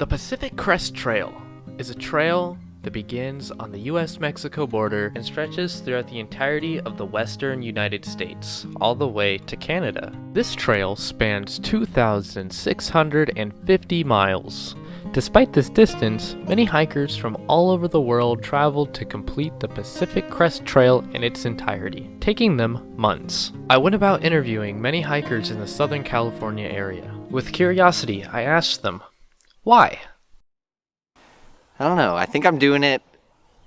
The Pacific Crest Trail is a trail that begins on the US-Mexico border and stretches throughout the entirety of the western United States, all the way to Canada. This trail spans 2,650 miles. Despite this distance, many hikers from all over the world traveled to complete the Pacific Crest Trail in its entirety, taking them months. I went about interviewing many hikers in the Southern California area. With curiosity, I asked them, why? I don't know. I think I'm doing it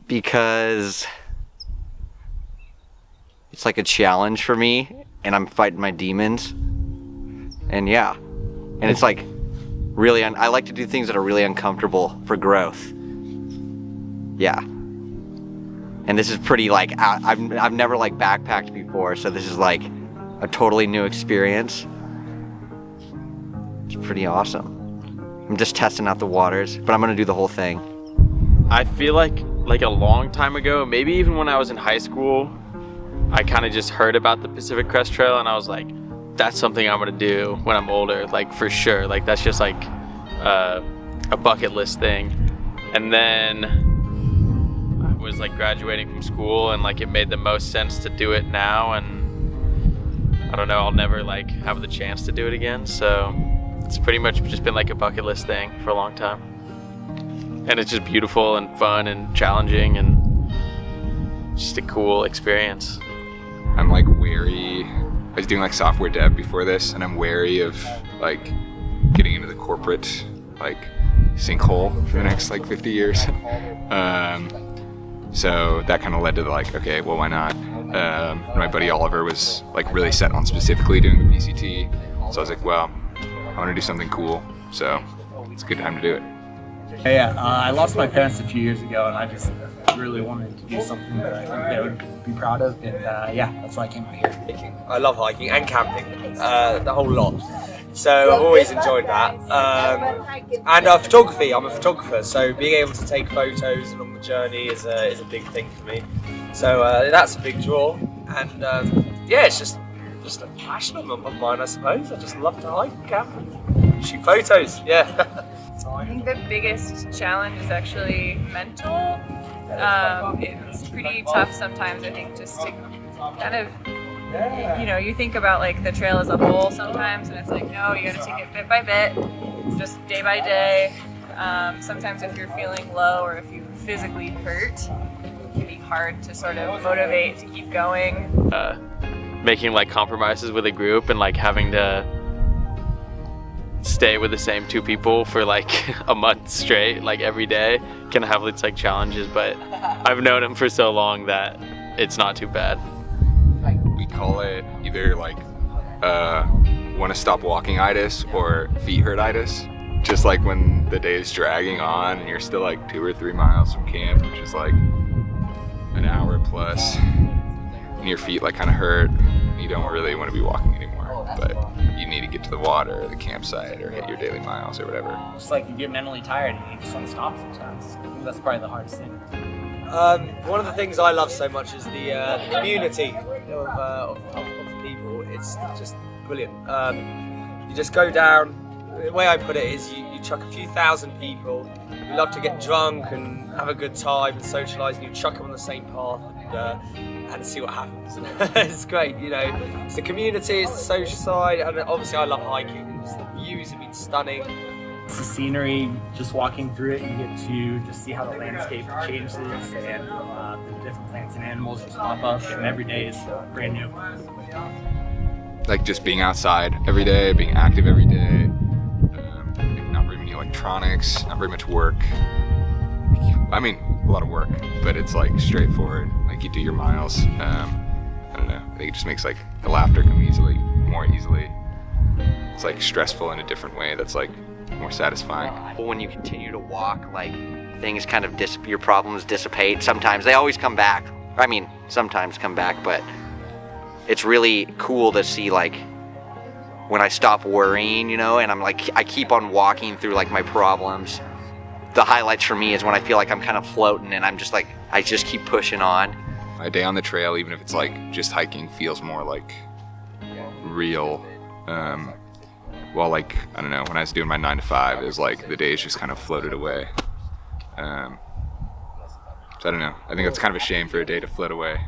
because it's like a challenge for me and I'm fighting my demons. And yeah. And it's like really, I like to do things that are really uncomfortable for growth. Yeah. And this is pretty like, I've never like backpacked before. So this is like a totally new experience. It's pretty awesome. I'm just testing out the waters, but I'm gonna do the whole thing. I feel like a long time ago, maybe even when I was in high school, I kind of just heard about the Pacific Crest Trail and I was like, that's something I'm gonna do when I'm older, like for sure. Like that's just like a bucket list thing. And then I was like graduating from school and like it made the most sense to do it now, and I don't know, I'll never like have the chance to do it again. So it's pretty much just been like a bucket list thing for a long time. And it's just beautiful and fun and challenging and just a cool experience. I'm like wary. I was doing like software dev before this, and I'm wary of like getting into the corporate like sinkhole for the next like 50 years. So that kind of led to the like, okay, well, why not? My buddy Oliver was like really set on specifically doing the PCT, so I was like, well, I want to do something cool, so it's a good time to do it. I lost my parents a few years ago, and I just really wanted to do something that I think they would be proud of, and that's why I came out here. I love hiking and camping, the whole lot. So I've always enjoyed that. And photography, I'm a photographer, so being able to take photos along the journey is a big thing for me. So that's a big draw, and it's just a passion of mine, I suppose. I just love to hike and camp and shoot photos, yeah. I think the biggest challenge is actually mental. It's pretty tough sometimes, I think, just to kind of, you think about like the trail as a whole sometimes, and it's like, no, you gotta take it bit by bit, just day by day. Sometimes if you're feeling low or if you physically hurt, it can be hard to sort of motivate to keep going. Making like compromises with a group and like having to stay with the same two people for like a month straight, like every day, can have its like challenges, but I've known them for so long that it's not too bad. We call it either like want to stop walking-itis or feet hurt-itis. Just like when the day is dragging on and you're still like 2 or 3 miles from camp, which is like an hour plus, and your feet like kind of hurt, and you don't really want to be walking anymore, but you need to get to the water or the campsite or hit your daily miles or whatever. It's like you get mentally tired and you just want to stop sometimes. I think that's probably the hardest thing. One of the things I love so much is the community of people. It's just brilliant. You just go down. The way I put it is you chuck a few thousand people who love to get drunk and have a good time and socialise, and you chuck them on the same path and see what happens. It's great, It's the community, it's the social side, and obviously I love hiking, and just the views have been stunning. It's the scenery, just walking through it, you get to just see how the landscape changes, and the different plants and animals just pop up, and every day is brand new. Like just being outside every day, being active every day, not very many electronics, not very much work. I mean, a lot of work, but it's like straightforward. Like you do your miles. I don't know. I think it just makes like the laughter come more easily. It's like stressful in a different way that's like more satisfying. When you continue to walk, like things kind of your problems dissipate. Sometimes they always come back. I mean, sometimes come back, but it's really cool to see like when I stop worrying, and I'm like, I keep on walking through like my problems. The highlights for me is when I feel like I'm kind of floating and I'm just like, I just keep pushing on. A day on the trail, even if it's like just hiking, feels more like real. while like, I don't know, when I was doing my 9 to 5, it was like the days just kind of floated away. So I don't know. I think it's kind of a shame for a day to float away.